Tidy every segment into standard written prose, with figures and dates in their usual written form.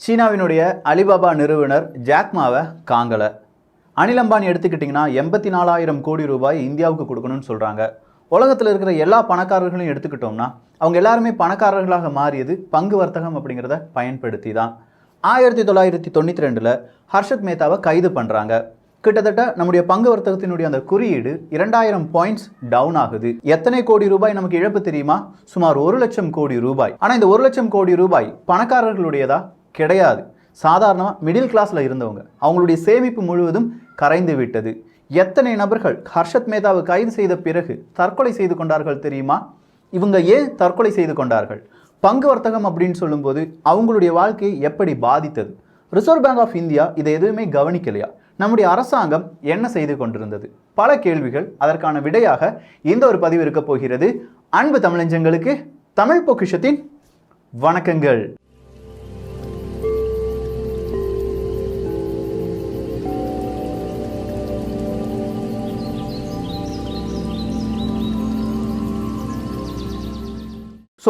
சீனாவினுடைய அலிபாபா நிறுவனர் ஜாக்மாவை காங்கலை. அனில் அம்பானி எடுத்துக்கிட்டிங்கன்னா 84,000 கோடி ரூபாய் இந்தியாவுக்கு கொடுக்கணும்னு சொல்கிறாங்க. உலகத்தில் இருக்கிற எல்லா பணக்காரர்களையும் எடுத்துக்கிட்டோம்னா அவங்க எல்லாருமே பணக்காரர்களாக மாறியது பங்கு வர்த்தகம் அப்படிங்கிறத பயன்படுத்தி தான். 1992 ஹர்ஷத் மேத்தாவை கைது பண்ணுறாங்க. கிட்டத்தட்ட நம்முடைய பங்கு வர்த்தகத்தினுடைய அந்த குறியீடு 2000 பாயிண்ட்ஸ் டவுன் ஆகுது. எத்தனை கோடி ரூபாய் நமக்கு இழப்பு தெரியுமா? சுமார் 1 லட்சம் கோடி ரூபாய். ஆனால் இந்த 1 லட்சம் கோடி ரூபாய் பணக்காரர்களுடையதா கிடையாது. சாதாரணமாக மிடில் கிளாஸில் இருந்தவங்க அவங்களுடைய சேமிப்பு முழுவதும் கரைந்து விட்டது. எத்தனை நபர்கள் ஹர்ஷத் மேத்தாவை கைது செய்த பிறகு தற்கொலை செய்து கொண்டார்கள் தெரியுமா? இவங்க ஏன் தற்கொலை செய்து கொண்டார்கள்? பங்கு வர்த்தகம் அப்படின்னு சொல்லும்போது அவங்களுடைய வாழ்க்கையை எப்படி பாதித்தது? ரிசர்வ் பேங்க் ஆஃப் இந்தியா இதை எதுவுமே கவனிக்கலையா? நம்முடைய அரசாங்கம் என்ன செய்து கொண்டிருந்தது? பல கேள்விகள். அதற்கான விடையாக இந்த ஒரு பதிவு இருக்க போகிறது. அன்பு தமிழஞ்சங்களுக்கு தமிழ் பொக்கிஷத்தின் வணக்கங்கள்.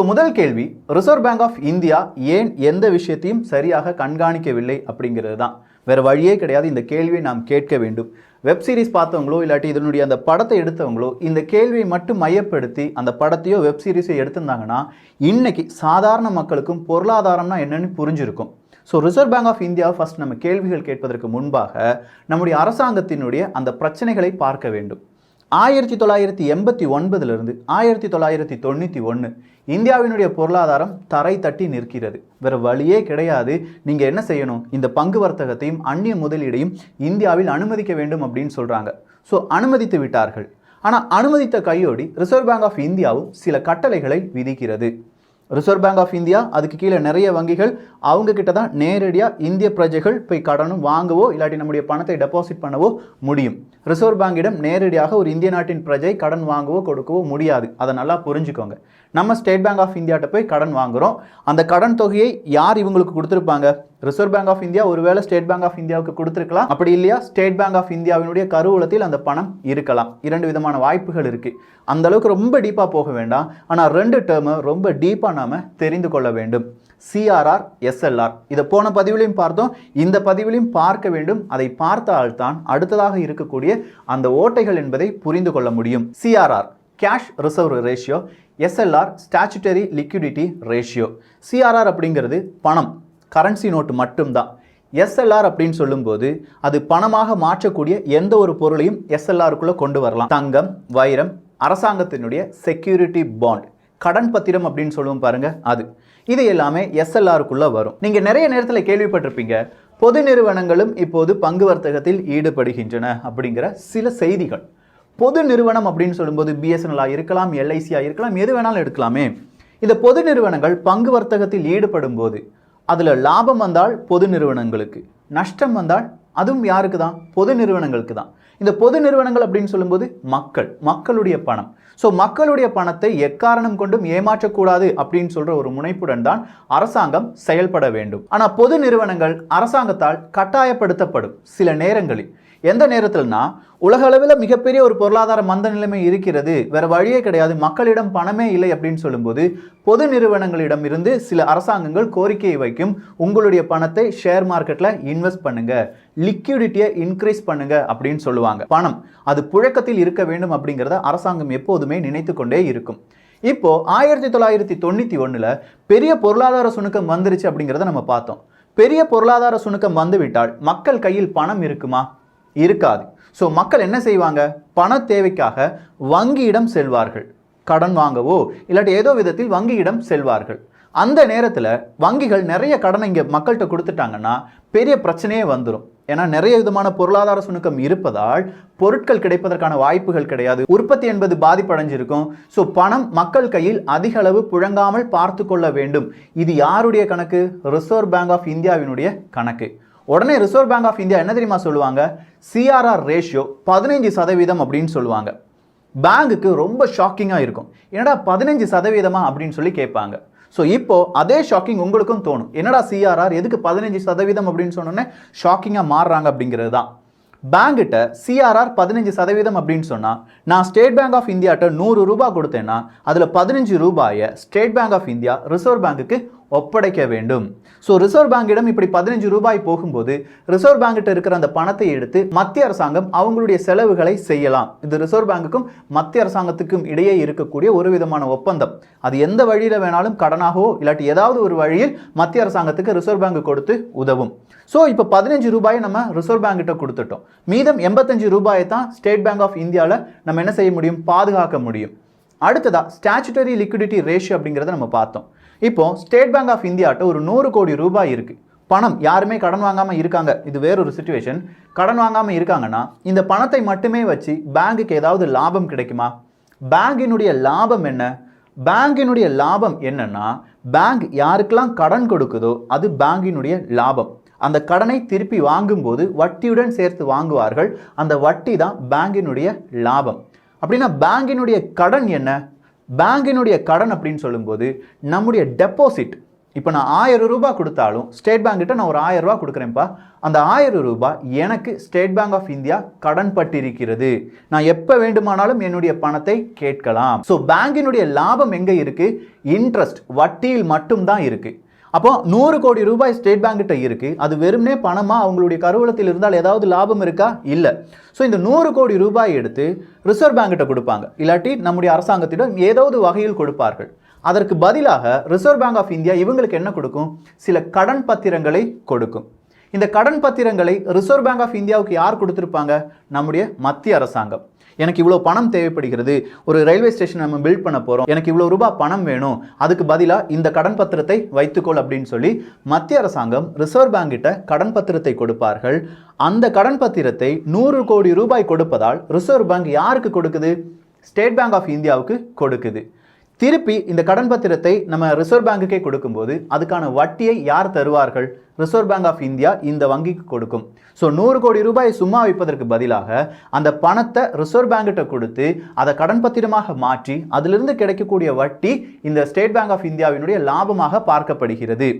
முதல் கேள்வி, ரிசர்வ் பேங்க் ஆஃப் இந்தியா ஏன் எந்த விஷயத்தையும் சரியாக கண்காணிக்கவில்லை அப்படிங்கிறது தான். வேறு வழியே கிடையாது. இந்த கேள்வியை நாம் கேட்க வேண்டும். வெப் சீரிஸ் பார்த்தவங்களோ இல்லாட்டி இதனுடைய அந்த படத்தை எடுத்தவங்களோ இந்த கேள்வியை மட்டும் மையப்படுத்தி அந்த படத்தையோ வெப் சீரிஸை எடுத்திருந்தாங்கன்னா இன்னைக்கு சாதாரண மக்களுக்கும் பொருளாதாரம்னா என்னன்னு புரிஞ்சிருக்கும். Reserve bank of India first நம்ம கேள்விகள் கேட்பதற்கு முன்பாக நம்முடைய அரசாங்கத்தினுடைய அந்த பிரச்சனைகளை பார்க்க வேண்டும். 1989 1991 இந்தியாவினுடைய பொருளாதாரம் தரை தட்டி நிற்கிறது. வேறு வழியே கிடையாது. நீங்கள் என்ன செய்யணும்? இந்த பங்கு வர்த்தகத்தையும் அந்நிய முதலீடையும் இந்தியாவில் அனுமதிக்க வேண்டும் அப்படின்னு சொல்கிறாங்க. அனுமதித்து விட்டார்கள். ஆனால் அனுமதித்த கையோடி ரிசர்வ் பேங்க் ஆஃப் இந்தியாவும் சில கட்டளைகளை விதிக்கிறது. ரிசர்வ் பேங்க் ஆஃப் இந்தியா அதுக்கு கீழே நிறைய வங்கிகள் அவங்க கிட்ட தான் நேரடியாக இந்திய பிரஜைகள் போய் கடனும் வாங்கவோ இல்லாட்டி நம்முடைய பணத்தை டெபாசிட் பண்ணவோ முடியும். ரிசர்வ் பேங்கிடம் நேரடியாக ஒரு இந்திய நாட்டின் பிரஜை கடன் வாங்கவோ கொடுக்கவோ முடியாது. அதை நல்லா புரிஞ்சுக்கோங்க. நம்ம ஸ்டேட் பேங்க் ஆஃப் இந்தியாட்ட போய் கடன் வாங்குகிறோம். அந்த கடன் தொகையை யார் இவங்களுக்கு கொடுத்துருப்பாங்க? ரிசர்வ் பேங்க் ஆஃப் இந்தியா ஒருவேளை ஸ்டேட் பேங்க் ஆஃப் இந்தியாவுக்கு கொடுத்துருக்கலாம். அப்படி இல்லையா ஸ்டேட் பேங்க் ஆஃப் இந்தியாவினுடைய கருவூலத்தில் அந்த பணம் இருக்கலாம். 2 விதமான வாய்ப்புகள் இருக்குது. அந்த அளவுக்கு ரொம்ப டீப்பாக போக வேண்டாம். ஆனால் 2 டேர்மை ரொம்ப டீப்பாக நாம் தெரிந்து கொள்ள வேண்டும். CRR, SLR. இதை போன பதிவிலையும் பார்த்தோம், இந்த பதிவிலையும் பார்க்க வேண்டும். அதை பார்த்தால்தான் அடுத்ததாக இருக்கக்கூடிய அந்த ஓட்டைகள் என்பதை புரிந்து கொள்ள முடியும். CRR cash reserve ratio, SLR statutory liquidity ratio. CRR அப்படிங்கிறது பணம், கரன்சி நோட்டு மட்டும்தான். எஸ்எல்ஆர் அப்படின்னு சொல்லும்போது அது பணமாக மாற்றக்கூடிய எந்த ஒரு பொருளையும் எஸ்எல்ஆருக்குள்ளே கொண்டு வரலாம். தங்கம், வைரம், அரசாங்கத்தினுடைய செக்யூரிட்டி பாண்ட், கடன் பத்திரம் அப்படின்னு சொல்லுவோம் பாருங்க, அது இது எல்லாமே எஸ்எல்ஆருக்குள்ளே வரும். நீங்கள் நிறைய நேரத்தில் கேள்விப்பட்டிருப்பீங்க, பொது நிறுவனங்களும் இப்போது பங்கு வர்த்தகத்தில் ஈடுபடுகின்றன அப்படிங்கிற சில செய்திகள். பொது நிறுவனம் அப்படின்னு சொல்லும்போது பிஎஸ்என்எல்லாக இருக்கலாம், எல்ஐசியாக இருக்கலாம், எது வேணாலும் எடுக்கலாமே. இந்த பொது நிறுவனங்கள் பங்கு வர்த்தகத்தில் ஈடுபடும் போது அதில் லாபம் வந்தால் பொது நிறுவனங்களுக்கு, நஷ்டம் வந்தால் அதுவும் யாருக்கு தான்? பொது நிறுவனங்களுக்கு தான். இந்த பொது நிறுவனங்கள் அப்படின்னு சொல்லும்போது மக்களுடைய பணம். மக்களுடைய பணத்தை எக்காரணம் கொண்டும் ஏமாற்றக்கூடாது அப்படின்னு சொல்ற ஒரு முனைப்புடன் தான் அரசாங்கம் செயல்பட வேண்டும். ஆனால் பொது நிறுவனங்கள் அரசாங்கத்தால் கட்டாயப்படுத்தப்படும் சில நேரங்களில். எந்த நேரத்தில்னா, உலக அளவில் மிகப்பெரிய ஒரு பொருளாதார மந்த நிலைமை இருக்கிறது, வேற வழியே கிடையாது, மக்களிடம் பணமே இல்லை அப்படின்னு சொல்லும்போது பொது நிறுவனங்களிடம் இருந்து சில அரசாங்கங்கள் கோரிக்கையை வைக்கும். உங்களுடைய பணத்தை ஷேர் மார்க்கெட்ல இன்வெஸ்ட் பண்ணுங்க, லிக்விடிட்டியை இன்க்ரீஸ் பண்ணுங்க அப்படின்னு சொல்லுவாங்க. பணம் அது புழக்கத்தில் இருக்க வேண்டும் அப்படிங்கிறத அரசாங்கம் எப்போதுமே நினைத்து கொண்டே இருக்கும். இப்போ 1991 பெரிய பொருளாதார சுணுக்கம் வந்துருச்சு அப்படிங்கிறத நம்ம பார்த்தோம். பெரிய பொருளாதார சுணுக்கம் வந்துவிட்டால் மக்கள் கையில் பணம் இருக்குமா? இருக்காது. மக்கள் என்ன செய்வாங்க? பண தேவைக்காக வங்கியிடம் செல்வார்கள். கடன் வாங்கவோ இல்லாட்டி ஏதோ விதத்தில் வங்கியிடம் செல்வார்கள். அந்த நேரத்தில் வங்கிகள் நிறைய கடனை இங்கே மக்கள்கிட்ட கொடுத்துட்டாங்கன்னா பெரிய பிரச்சனையே வந்துடும். ஏன்னா நிறைய விதமான பொருளாதார சுணுக்கம் இருப்பதால் பொருட்கள் கிடைப்பதற்கான வாய்ப்புகள் கிடையாது. உற்பத்தி என்பது பாதிப்படைஞ்சிருக்கும். பணம் மக்கள் கையில் அதிக அளவு புழங்காமல் பார்த்து கொள்ள வேண்டும். இது யாருடைய கணக்கு? ரிசர்வ் பேங்க் ஆஃப் இந்தியாவினுடைய கணக்கு. உடனே ரிசர்வ் பேங்க் ஆஃப் இந்தியா என்ன தெரியுமா சொல்லுவாங்க? சிஆர்ஆர் ரேஷியோ 15% அப்படின்னு சொல்லுவாங்க. பேங்குக்கு ரொம்ப ஷாக்கிங்காக இருக்கும். என்னடா 15% அப்படின்னு சொல்லி கேட்பாங்க. இப்போ அதே ஷாக்கிங் உங்களுக்கும் தோணும். என்னடா சிஆர்ஆர் எதுக்கு 15% அப்படின்னு சொன்னோன்னே ஷாக்கிங்காக மாறுறாங்க அப்படிங்கிறது தான். பேங்கிட்ட சிஆர்ஆர் 15% அப்படின்னு சொன்னால், நான் ஸ்டேட் பேங்க் ஆஃப் இந்தியாட்ட 100 ரூபாய் கொடுத்தேன்னா அதில் 15 ரூபாயை State Bank of India Reserve பேங்குக்கு ஒப்படைக்க வேண்டும். ஸோ ரிசர்வ் பேங்கிடம் இப்படி 15 ரூபாய் போகும்போது ரிசர்வ் பேங்கிட்ட இருக்கிற அந்த பணத்தை எடுத்து மத்திய அரசாங்கம் அவங்களுடைய செலவுகளை செய்யலாம். இது ரிசர்வ் பேங்குக்கும் மத்திய அரசாங்கத்துக்கும் இடையே இருக்கக்கூடிய ஒரு விதமான ஒப்பந்தம். அது எந்த வழியில வேணாலும் கடனாகவோ இல்லாட்டி ஏதாவது ஒரு வழியில் மத்திய அரசாங்கத்துக்கு ரிசர்வ் பேங்க் கொடுத்து உதவும். ஸோ இப்போ 15 ரூபாயை நம்ம ரிசர்வ் பேங்க் கிட்ட கொடுத்துட்டோம். மீதம் 85 ரூபாயை தான் ஸ்டேட் பேங்க் ஆஃப் இந்தியாவில் நம்ம என்ன செய்ய முடியும், பாதுகாக்க முடியும். அடுத்ததா ஸ்டாச்சுட்டரி லிக்விடிட்டி ரேஷியோ அப்படிங்கிறத நம்ம பார்த்தோம். இப்போ ஸ்டேட் பேங்க் ஆஃப் இந்தியாட்ட ஒரு 100 கோடி ரூபாய் இருக்கு. பணம் யாருமே கடன் வாங்காமல் இருக்காங்க, இது வேறொரு சிச்சுவேஷன். கடன் வாங்காமல் இருக்காங்கன்னா இந்த பணத்தை மட்டுமே வச்சு பேங்குக்கு ஏதாவது லாபம் கிடைக்குமா? பேங்கினுடைய லாபம் என்ன? பேங்கினுடைய லாபம் என்னன்னா, பேங்க் யாருக்கெல்லாம் கடன் கொடுக்குதோ அது பேங்கினுடைய லாபம். அந்த கடனை திருப்பி வாங்கும்போது வட்டியுடன் சேர்த்து வாங்குவார்கள். அந்த வட்டி தான் பேங்கினுடைய லாபம். அப்படின்னா பேங்கினுடைய கடன் என்ன? பேங்கினுடைய கடன் அப்படின்னு சொல்லும்போது நம்முடைய டெபாசிட். இப்போ நான் 1000 ரூபாய் கொடுத்தாலும் ஸ்டேட் பேங்க் கிட்ட நான் ஒரு 1000 ரூபாய் கொடுக்குறேன்ப்பா, அந்த 1000 ரூபாய் எனக்கு ஸ்டேட் பேங்க் ஆஃப் இந்தியா கடன் பட்டிருக்கிறது. நான் எப்போ வேண்டுமானாலும் என்னுடைய பணத்தை கேட்கலாம். ஸோ பேங்கினுடைய லாபம் எங்கே இருக்கு? இன்ட்ரெஸ்ட், வட்டியில் மட்டும்தான் இருக்கு. அப்போ 100 கோடி ரூபாய் ஸ்டேட் பேங்க் கிட்ட இருக்கு. அது வெறுமனே பணமா அவங்களுடைய கருவூலத்தில் இருந்தால் ஏதாவது லாபம் இருக்கா? இல்லை. ஸோ இந்த 100 கோடி ரூபாய் எடுத்து ரிசர்வ் பேங்க் கிட்ட கொடுப்பாங்க, இல்லாட்டி நம்முடைய அரசாங்கத்திடம் ஏதாவது வகையில் கொடுப்பார்கள். அதற்கு பதிலாக ரிசர்வ் பேங்க் ஆஃப் இந்தியா இவங்களுக்கு என்ன கொடுக்கும்? சில கடன் பத்திரங்களை கொடுக்கும். இந்த கடன் பத்திரங்களை ரிசர்வ் பேங்க் ஆஃப் இந்தியாவுக்கு யார் கொடுத்துருப்பாங்க? நம்முடைய மத்திய அரசாங்கம். எனக்கு இவ்வளோ பணம் தேவைப்படுகிறது, ஒரு ரயில்வே ஸ்டேஷன் நம்ம பில்ட் பண்ண போகிறோம், எனக்கு இவ்வளோ ரூபாய் பணம் வேணும், அதுக்கு பதிலாக இந்த கடன் பத்திரத்தை வைத்துக்கொள் அப்படின்னு சொல்லி மத்திய அரசாங்கம் ரிசர்வ் பேங்க் கிட்ட கடன் பத்திரத்தை கொடுப்பார்கள். அந்த கடன் பத்திரத்தை 100 கோடி ரூபாய் கொடுப்பதால் ரிசர்வ் பேங்க் யாருக்கு கொடுக்குது? ஸ்டேட் பேங்க் ஆஃப் இந்தியாவுக்கு கொடுக்குது. திருப்பி இந்த கடன் பத்திரத்தை நம்ம ரிசர்வ் பேங்குக்கே கொடுக்கும்போது அதுக்கான வட்டியை யார் தருவார்கள்? ரிசர்வ் பேங்க் ஆஃப் இந்தியா இந்த வங்கிக்கு கொடுக்கும். ஸோ 100 கோடி ரூபாய் சும்மா வைப்பதற்கு பதிலாக அந்த பணத்தை ரிசர்வ் பேங்கிட்ட கொடுத்து அதை கடன் பத்திரமாக மாற்றி அதிலிருந்து கிடைக்கக்கூடிய வட்டி இந்த ஸ்டேட் பேங்க் ஆஃப் இந்தியாவினுடைய லாபமாக பார்க்கப்படுகிறது.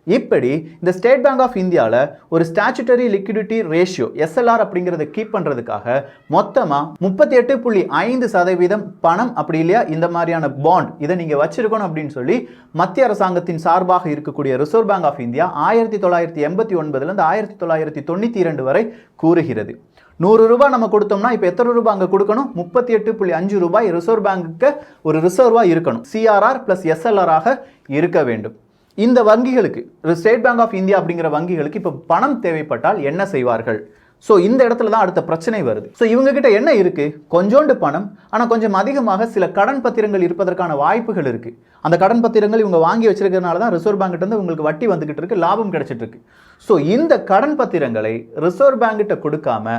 இப்படி இந்த ஸ்டேட் பேங்க் ஆஃப் இந்தியாவில் ஒரு ஸ்டாச்சுட்டரி லிக்விடிட்டி ரேஷியோ எஸ்எல்ஆர் அப்படிங்கிறத கீப் பண்ணுறதுக்காக மொத்தமாக 38.5% பணம், அப்படி இல்லையா இந்த மாதிரியான பாண்ட், இதை நீங்கள் வச்சிருக்கணும் அப்படின்னு சொல்லி மத்திய அரசாங்கத்தின் சார்பாக இருக்கக்கூடிய ரிசர்வ் பேங்க் ஆஃப் இந்தியா 1989 1992 வரை கூறுகிறது. 100 ரூபாய் நம்ம கொடுத்தோம்னா இப்போ எத்தனை ரூபாய் அங்கே கொடுக்கணும்? 38.5 ரூபாய் ரிசர்வ் பேங்குக்கு ஒரு ரிசர்வாக இருக்கணும். சிஆர்ஆர் பிளஸ் எஸ்எல்ஆர் ஆக இருக்க வேண்டும். இந்த வங்கிகளுக்கு, ஸ்டேட் பேங்க் ஆஃப் இந்தியா அப்படிங்கிற வங்கிகளுக்கு இப்போ பணம் தேவைப்பட்டால் என்ன செய்வார்கள்? ஸோ இந்த இடத்துல தான் அடுத்த பிரச்சனை வருது. ஸோ இவங்க கிட்ட என்ன இருக்கு? கொஞ்சோண்டு பணம், ஆனால் கொஞ்சம் அதிகமாக சில கடன் பத்திரங்கள் இருப்பதற்கான வாய்ப்புகள் இருக்கு. அந்த கடன் பத்திரங்கள் இவங்க வாங்கி வச்சிருக்கிறதுனால தான் ரிசர்வ் பேங்க் கிட்ட உங்களுக்கு வட்டி வந்துகிட்டு இருக்கு, லாபம் கிடைச்சிட்டு இருக்கு. ஸோ இந்த கடன் பத்திரங்களை ரிசர்வ் பேங்க் கிட்ட கொடுக்காம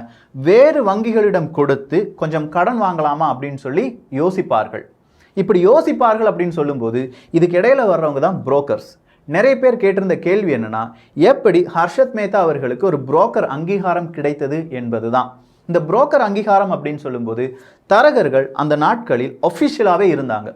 வேறு வங்கிகளிடம் கொடுத்து கொஞ்சம் கடன் வாங்கலாமா அப்படின்னு சொல்லி யோசிப்பார்கள். இப்படி யோசிப்பார்கள் அப்படின்னு சொல்லும்போது இதுக்கு இடையில வர்றவங்க தான் புரோக்கர்ஸ். நிறைய பேர் கேட்டிருந்த கேள்வி என்னன்னா, எப்படி ஹர்ஷத் மேத்தா அவர்களுக்கு ஒரு புரோக்கர் அங்கீகாரம் கிடைத்தது என்பதுதான். இந்த புரோக்கர் அங்கீகாரம் அப்படின்னு சொல்லும்போது தரகர்கள் அந்த நாட்களில் ஒஃபிஷியலாகவே இருந்தாங்க.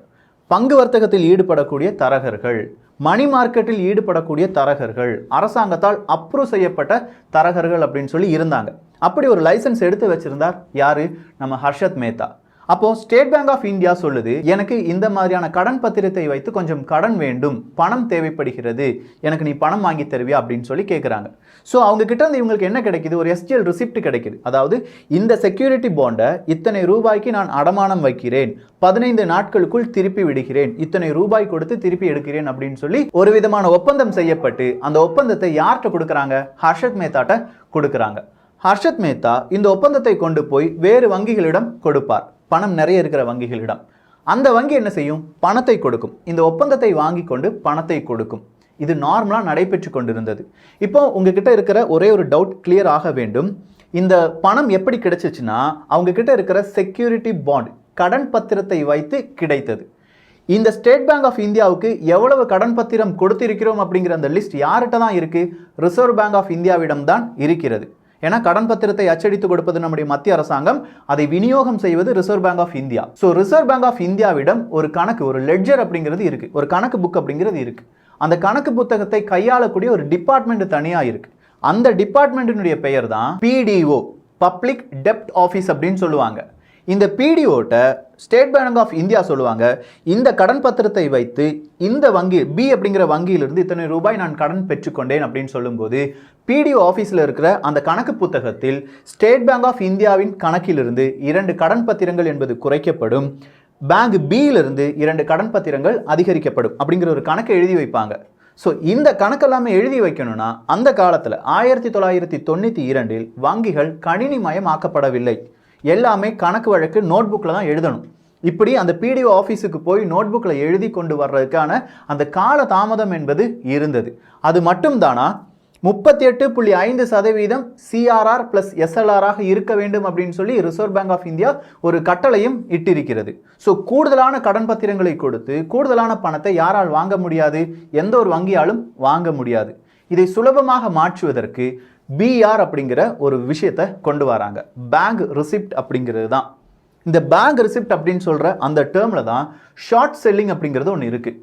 பங்கு வர்த்தகத்தில் ஈடுபடக்கூடிய தரகர்கள், மணி மார்க்கெட்டில் ஈடுபடக்கூடிய தரகர்கள், அரசாங்கத்தால் அப்ரூவ் செய்யப்பட்ட தரகர்கள் அப்படின்னு சொல்லி இருந்தாங்க. அப்படி ஒரு லைசன்ஸ் எடுத்து வச்சிருந்தார் யாரு? நம்ம ஹர்ஷத் மேத்தா. அப்போ ஸ்டேட் பேங்க் ஆஃப் இந்தியா சொல்லுது, எனக்கு இந்த மாதிரியான கடன் பத்திரத்தை வைத்து கொஞ்சம் கடன் வேண்டும், பணம் தேவைப்படுகிறது, எனக்கு நீ பணம் வாங்கி தருவியா அப்படின்னு சொல்லி கேட்குறாங்க. ஸோ அவங்க கிட்ட இருந்து இவங்களுக்கு என்ன கிடைக்குது? ஒரு எஸ்டிஎல் ரிசிப்ட் கிடைக்குது. அதாவது இந்த செக்யூரிட்டி பாண்டை இத்தனை ரூபாய்க்கு நான் அடமானம் வைக்கிறேன், 15 நாட்களுக்குள் திருப்பி விடுகிறேன், இத்தனை ரூபாய் கொடுத்து திருப்பி எடுக்கிறேன் அப்படின்னு சொல்லி ஒரு விதமான ஒப்பந்தம் செய்யப்பட்டு அந்த ஒப்பந்தத்தை யார்கிட்ட கொடுக்குறாங்க? ஹர்ஷத் மேத்தாட்ட கொடுக்குறாங்க. ஹர்ஷத் மேத்தா இந்த ஒப்பந்தத்தை கொண்டு போய் வேறு வங்கிகளிடம் கொடுப்பார், பணம் நிறைய இருக்கிற வங்கிகளிடம். அந்த வங்கி என்ன செய்யும்? பணத்தை கொடுக்கும். இந்த ஒப்பந்தத்தை வாங்கி கொண்டு பணத்தை கொடுக்கும். இது நார்மலாக நடைபெற்று கொண்டிருந்தது. இப்போ உங்ககிட்ட இருக்கிற ஒரே ஒரு டவுட் கிளியர் ஆக வேண்டும். இந்த பணம் எப்படி கிடைச்சிச்சுன்னா அவங்க கிட்ட இருக்கிற செக்யூரிட்டி பாண்ட், கடன் பத்திரத்தை வைத்து கிடைத்தது. இந்த ஸ்டேட் பேங்க் ஆஃப் இந்தியாவுக்கு எவ்வளவு கடன் பத்திரம் கொடுத்திருக்கிறோம் அப்படிங்கிற அந்த லிஸ்ட் யார்கிட்ட தான் இருக்கு? ரிசர்வ் பேங்க் ஆஃப் இந்தியாவிடம் தான் இருக்கிறது. ஏன்னா கடன் பத்திரத்தை அச்சடித்து கொடுப்பது நம்முடைய மத்திய அரசாங்கம், அதை விநியோகம் செய்வது Reserve bank of India. So Reserve bank of இந்தியாவிடம் ஒரு கணக்கு, ஒரு லெட்ஜர் அப்படிங்கிறது இருக்கு, ஒரு கணக்கு புக் அப்படிங்கிறது இருக்கு. அந்த கணக்கு புத்தகத்தை கையாளக்கூடிய ஒரு டிபார்ட்மெண்ட் தனியா இருக்கு. அந்த டிபார்ட்மெண்ட்டினுடைய பெயர் தான் பிடிஓ, பப்ளிக் டெப்ட் ஆஃபீஸ் அப்படின்னு சொல்லுவாங்க. இந்த பிடிஓட்ட ஸ்டேட் பேங்க் ஆஃப் இந்தியா சொல்லுவாங்க, இந்த கடன் பத்திரத்தை வைத்து இந்த வங்கி பி அப்படிங்கிற வங்கியிலிருந்து இத்தனை ரூபாய் நான் கடன் பெற்றுக்கொண்டேன் அப்படின்னு சொல்லும்போது பிடிஓ ஆஃபீஸில் இருக்கிற அந்த கணக்கு புத்தகத்தில் ஸ்டேட் பேங்க் ஆஃப் இந்தியாவின் கணக்கிலிருந்து 2 கடன் பத்திரங்கள் என்பது குறைக்கப்படும், பேங்க் பியிலிருந்து 2 கடன் பத்திரங்கள் அதிகரிக்கப்படும் அப்படிங்கிற ஒரு கணக்கை எழுதி வைப்பாங்க. ஸோ இந்த கணக்கெல்லாமே எழுதி வைக்கணும்னா அந்த காலத்தில் 1992 வங்கிகள் கணினிமயமாக்கப்படவில்லை. எல்லாமே கணக்கு வழக்கு நோட்புக்கில் தான் எழுதணும். இப்படி அந்த பிடிஓ ஆஃபீஸுக்கு போய் நோட்புக்கில் எழுதி கொண்டு வர்றதுக்கான அந்த கால தாமதம் என்பது இருந்தது. அது மட்டும் தானா 38.5% CRR + SLR இருக்க வேண்டும் அப்படின்னு சொல்லி ரிசர்வ் பேங்க் ஆஃப் இந்தியா ஒரு கட்டளையும் இட்டிருக்கிறது. ஸோ கூடுதலான கடன் பத்திரங்களை கொடுத்து கூடுதலான பணத்தை யாரால் வாங்க முடியாது? எந்த ஒரு வங்கியாலும் வாங்க முடியாது. இதை சுலபமாக மாற்றுவதற்கு பிஆர் அப்படிங்கிற ஒரு விஷயத்தை கொண்டு வராங்க. பேங்க் ரிசிப்ட் அப்படிங்கிறது தான். இந்த பேங்க் ரிசிப்ட் அப்படின்னு சொல்கிற அந்த டேர்மில் தான் ஷார்ட் செல்லிங் அப்படிங்கிறது ஒன்று இருக்குது.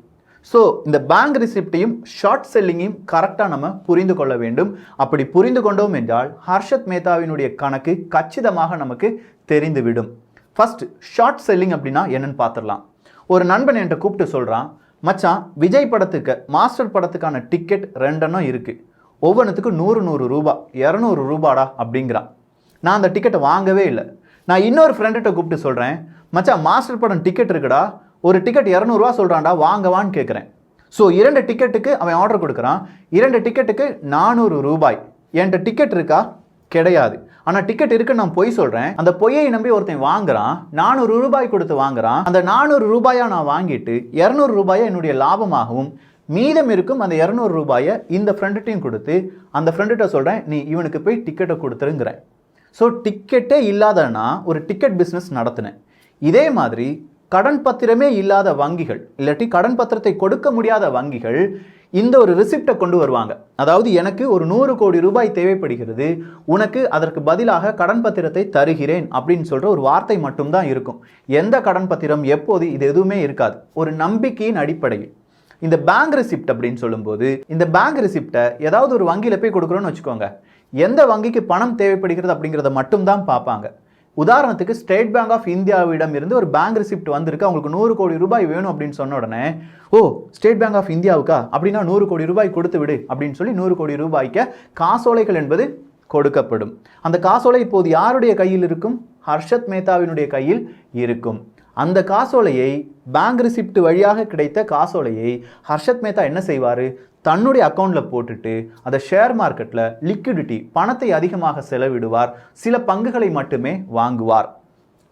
ஸோ இந்த பேங்க் ரிசிப்டையும் ஷார்ட் செல்லிங்கையும் கரெக்டாக நம்ம புரிந்து கொள்ள வேண்டும். அப்படி புரிந்து கொண்டோம் என்றால் ஹர்ஷத் மேத்தாவினுடைய கணக்கு கச்சிதமாக நமக்கு தெரிந்துவிடும். ஃபர்ஸ்ட் ஷார்ட் செல்லிங் அப்படின்னா என்னன்னு பார்த்துடலாம். ஒரு நண்பன் என்கிட்ட கூப்பிட்டு சொல்கிறான், மச்சான் விஜய் படத்துக்கு மாஸ்டர் படத்துக்கான டிக்கெட் 2 இருக்குது, ஒவ்வொன்றுத்துக்கு 100 ரூபா 200 ரூபாடா அப்படிங்கிறான். நான் அந்த டிக்கெட்டை வாங்கவே இல்லை. நான் இன்னொரு ஃப்ரெண்ட்ட கூப்பிட்டு சொல்கிறேன், மச்சான் மாஸ்டர் படம் டிக்கெட் இருக்குடா, ஒரு டிக்கெட் 200 ரூபா சொல்கிறான்டா, வாங்கவான்னு கேட்குறேன். ஸோ 2 டிக்கெட்டுக்கு அவன் ஆர்டர் கொடுக்குறான். 2 டிக்கெட்டுக்கு 400 ரூபாய். என்கிட்ட டிக்கெட் இருக்கா? கிடையாது. ஆனால் டிக்கெட் இருக்குன்னு நான் பொய் சொல்கிறேன். அந்த பொய்யை நம்பி ஒருத்தன் வாங்குறான், 400 ரூபாய் கொடுத்து வாங்குறான். அந்த 400 ரூபாயை நான் வாங்கிட்டு 200 ரூபாயை என்னுடைய லாபமாகவும் மீதம் இருக்கும் அந்த 200 ரூபாயை இந்த ஃப்ரெண்டுட்டையும் கொடுத்து அந்த ஃப்ரெண்டுகிட்ட சொல்கிறேன், நீ இவனுக்கு போய் டிக்கெட்டை கொடுத்துருங்கிறேன். ஸோ டிக்கெட்டே இல்லாதனா ஒரு டிக்கெட் பிஸ்னஸ் நடத்தினேன். இதே மாதிரி கடன் பத்திரமே இல்லாத வங்கிகள் இல்லாட்டி கடன் பத்திரத்தை கொடுக்க முடியாத வங்கிகள் இந்த ஒரு ரிசிப்டை கொண்டு வருவாங்க. அதாவது எனக்கு ஒரு 100 கோடி ரூபாய் தேவைப்படுகிறது, உனக்கு அதற்கு பதிலாக கடன் பத்திரத்தை தருகிறேன் அப்படின்னு சொல்கிற ஒரு வார்த்தை மட்டும்தான் இருக்கும். எந்த கடன் பத்திரம் எப்போது இது எதுவுமே இருக்காது. ஒரு நம்பிக்கையின் அடிப்படையில் இந்த பேங்க் ரிசிப்ட் அப்படின்னு சொல்லும்போது இந்த பேங்க் ரிசிப்டை ஏதாவது ஒரு வங்கியில் போய் கொடுக்குறோன்னு வச்சுக்கோங்க, எந்த வங்கிக்கு பணம் தேவைப்படுகிறது அப்படிங்கிறத மட்டும்தான் பார்ப்பாங்க. உதாரணத்துக்கு ஸ்டேட் பேங்க் ஆஃப் இந்தியாவிடம் இருந்து ஒரு பேங்க் ரிசிப்ட் வந்திருக்கு, அவங்களுக்கு 100 கோடி ரூபாய் வேணும் அப்படின்னு சொன்ன உடனே, ஓ ஸ்டேட் பேங்க் ஆஃப் இந்தியாவுக்கா, அப்படின்னா 100 கோடி ரூபாய் கொடுத்து விடு அப்படின்னு சொல்லி 100 கோடி ரூபாய்க்கு காசோலைகள் என்பது கொடுக்கப்படும். அந்த காசோலை இப்போது யாருடைய கையில் இருக்கும்? ஹர்ஷத் மேத்தாவினுடைய கையில் இருக்கும். அந்த காசோலையை பேங்க் ரிசிப்ட் வழியாக கிடைத்த காசோலையை ஹர்ஷத் மேத்தா என்ன செய்வார்? தன்னுடைய அக்கௌண்ட்டில் போட்டுட்டு அதை ஷேர் மார்க்கெட்டில் லிக்விடிட்டி பணத்தை அதிகமாக செலவிடுவார், சில பங்குகளை மட்டுமே வாங்குவார்.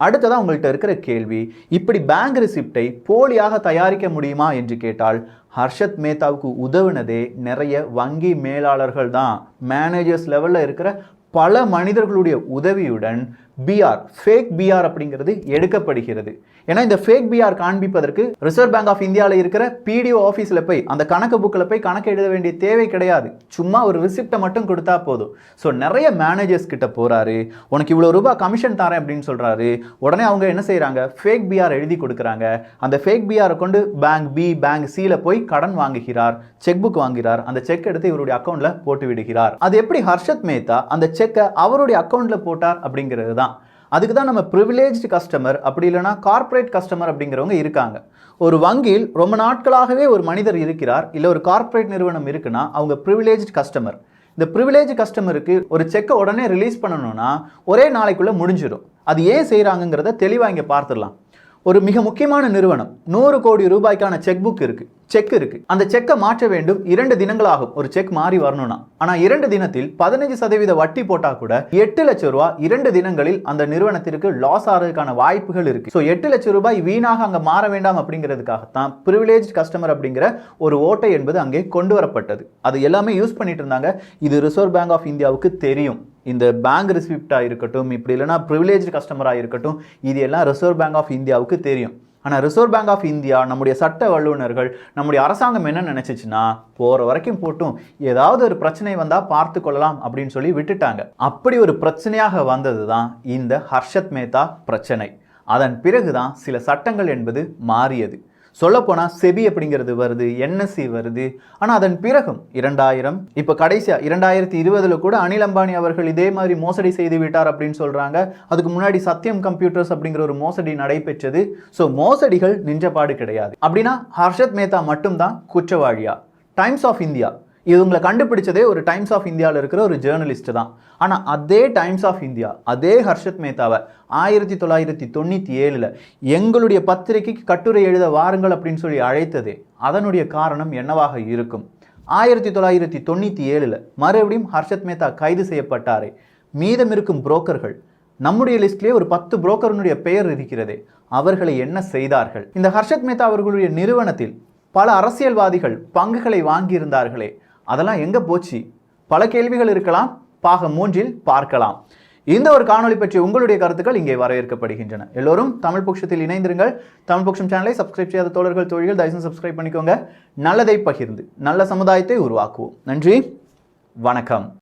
அடுத்ததான் உங்கள்கிட்ட இருக்கிற கேள்வி, இப்படி பேங்க் ரிசிப்டை போலியாக தயாரிக்க முடியுமா என்று கேட்டால் ஹர்ஷத் மேத்தாவுக்கு உதவுனதே நிறைய வங்கி மேலாளர்கள் தான். மேனேஜர்ஸ் லெவலில் இருக்கிற பல மனிதர்களுடைய உதவியுடன் பிஆர் ஃபேக் பிஆர் அப்படிங்கிறது எடுக்கப்படுகிறது. ஏன்னா இந்த ஃபேக் பிஆர் காண்பிப்பதற்கு ரிசர்வ் பேங்க் ஆஃப் இந்தியாவில் இருக்கிற பிடிஓ ஆஃபீஸில் போய் அந்த கணக்கு புக்கில் போய் கணக்கு எழுத வேண்டிய தேவை கிடையாது. சும்மா ஒரு ரிசிப்டை மட்டும் கொடுத்தா போதும். ஸோ நிறைய மேனேஜர்ஸ் கிட்ட போகிறாரு, உனக்கு இவ்வளோ ரூபாய் கமிஷன் தரேன் அப்படின்னு சொல்கிறாரு. உடனே அவங்க என்ன செய்கிறாங்க? ஃபேக் பிஆர் எழுதி கொடுக்குறாங்க. அந்த ஃபேக் பிஆரை கொண்டு பேங்க் பி பேங்க் சியில் போய் கடன் வாங்குகிறார், செக் புக் வாங்குகிறார். அந்த செக் எடுத்து இவருடைய அக்கௌண்ட்டில் போட்டு விடுகிறார். அது எப்படி ஹர்ஷத் மேத்தா அந்த செக்கை அவருடைய அக்கௌண்ட்டில் போட்டார் அப்படிங்கிறது தான். அதுக்கு தான் நம்ம ப்ரிவிலேஜ்டு கஸ்டமர் அப்படி இல்லைனா கார்ப்பரேட் கஸ்டமர் அப்படிங்கிறவங்க இருக்காங்க. ஒரு வங்கியில் ரொம்ப நாட்களாகவே ஒரு மனிதர் இருக்கிறார், இல்லை ஒரு கார்ப்பரேட் நிறுவனம் இருக்குன்னா அவங்க ப்ரிவிலேஜ்டு கஸ்டமர். இந்த ப்ரிவிலேஜ் கஸ்டமருக்கு ஒரு செக்கை உடனே ரிலீஸ் பண்ணணும்னா ஒரே நாளைக்குள்ளே முடிஞ்சிடும். அது ஏன் செய்கிறாங்கிறத தெளிவாக இங்கே பார்த்துடலாம். ஒரு மிக முக்கியமான நிறுவனம் 100 கோடி ரூபாய்க்கான செக் புக் இருக்கு, செக் இருக்கு. அந்த செக்கை மாற்ற வேண்டும், 2 தினங்கள் ஆகும் ஒரு செக் மாறி வரணும்னா. ஆனா 2 தினத்தில் 15% வட்டி போட்டா கூட 8 லட்சம் ரூபாய் 2 தினங்களில் அந்த நிறுவனத்திற்கு லாஸ் ஆகிறதுக்கான வாய்ப்புகள் இருக்கு. ஸோ 8 லட்சம் ரூபாய் வீணாக அங்க மாற வேண்டாம் அப்படிங்கிறதுக்காகத்தான் ப்ரிவிலேஜ் கஸ்டமர் அப்படிங்கிற ஒரு ஓட்டை என்பது அங்கே கொண்டு வரப்பட்டது. அது எல்லாமே யூஸ் பண்ணிட்டு இருந்தாங்க. இது ரிசர்வ் பேங்க் ஆஃப் இந்தியாவுக்கு தெரியும். இந்த பேங்க் ரிசிப்டாக இருக்கட்டும், இப்படி இல்லைனா ப்ரிவிலேஜ் கஸ்டமராக இருக்கட்டும், இது எல்லாம் ரிசர்வ் பேங்க் ஆஃப் இந்தியாவுக்கு தெரியும். ஆனால் ரிசர்வ் பேங்க் ஆஃப் இந்தியா, நம்முடைய சட்ட வல்லுநர்கள், நம்முடைய அரசாங்கம் என்ன நினைச்சிச்சுன்னா, போகிற வரைக்கும் போட்டும், ஏதாவது ஒரு பிரச்சனை வந்தால் பார்த்து கொள்ளலாம் அப்படின்னு சொல்லி விட்டுட்டாங்க. அப்படி ஒரு பிரச்சனையாக வந்தது தான் இந்த ஹர்ஷத் மேத்தா பிரச்சனை. அதன் பிறகுதான் சில சட்டங்கள் என்பது மாறியது. சொல்லப்போனால் செபி அப்படிங்கிறது வருது, என்எஸ்சி வருது. ஆனால் அதன் பிறகும் 2000 இப்போ கடைசியாக 2020 கூட அனில் அம்பானி அவர்கள் இதே மாதிரி மோசடி செய்து விட்டார் அப்படின்னு சொல்கிறாங்க. அதுக்கு முன்னாடி சத்யம் கம்ப்யூட்டர்ஸ் அப்படிங்கிற ஒரு மோசடி நடைபெற்றது. ஸோ மோசடிகள் நின்றபாடு கிடையாது. அப்படின்னா ஹர்ஷத் மேத்தா மட்டும்தான் குற்றவாளியா? டைம்ஸ் ஆஃப் இந்தியா இவங்களை கண்டுபிடிச்சதே ஒரு டைம்ஸ் ஆஃப் இந்தியாவில் இருக்கிற ஒரு ஜேர்னலிஸ்ட் தான். ஆனால் அதே டைம்ஸ் ஆஃப் இந்தியா அதே ஹர்ஷத் மேத்தாவை 1997 எங்களுடைய பத்திரிகைக்கு கட்டுரை எழுத வாருங்கள் அப்படின்னு சொல்லி அழைத்ததே அதனுடைய காரணம் என்னவாக இருக்கும்? 1997 மறுபடியும் ஹர்ஷத் மேத்தா கைது செய்யப்பட்டாரே, மீதம் இருக்கும் புரோக்கர்கள், நம்முடைய லிஸ்ட்லேயே ஒரு 10 புரோக்கருடைய பெயர் இருக்கிறதே, அவர்களை என்ன செய்தார்கள்? இந்த ஹர்ஷத் மேத்தா அவர்களுடைய நிறுவனத்தில் பல அரசியல்வாதிகள் பங்குகளை வாங்கியிருந்தார்களே, அதெல்லாம் எங்க போச்சு? பல கேள்விகள் இருக்கலாம். பாகம் 3 பார்க்கலாம். இந்த ஒரு காணொளி பற்றி உங்களுடைய கருத்துக்கள் இங்கே வரவேற்கப்படுகின்றன. எல்லோரும் தமிழ் பொக்கிஷத்தில் இணைந்திருங்கள். தமிழ் பொக்கிஷம் சேனலை சப்ஸ்கிரைப் செய்யாத தோழர்கள் தோழிகள் தயவுசெய்து சப்ஸ்கிரைப் பண்ணிக்கோங்க. நல்லதை பகிர்ந்து நல்ல சமுதாயத்தை உருவாக்குவோம். நன்றி, வணக்கம்.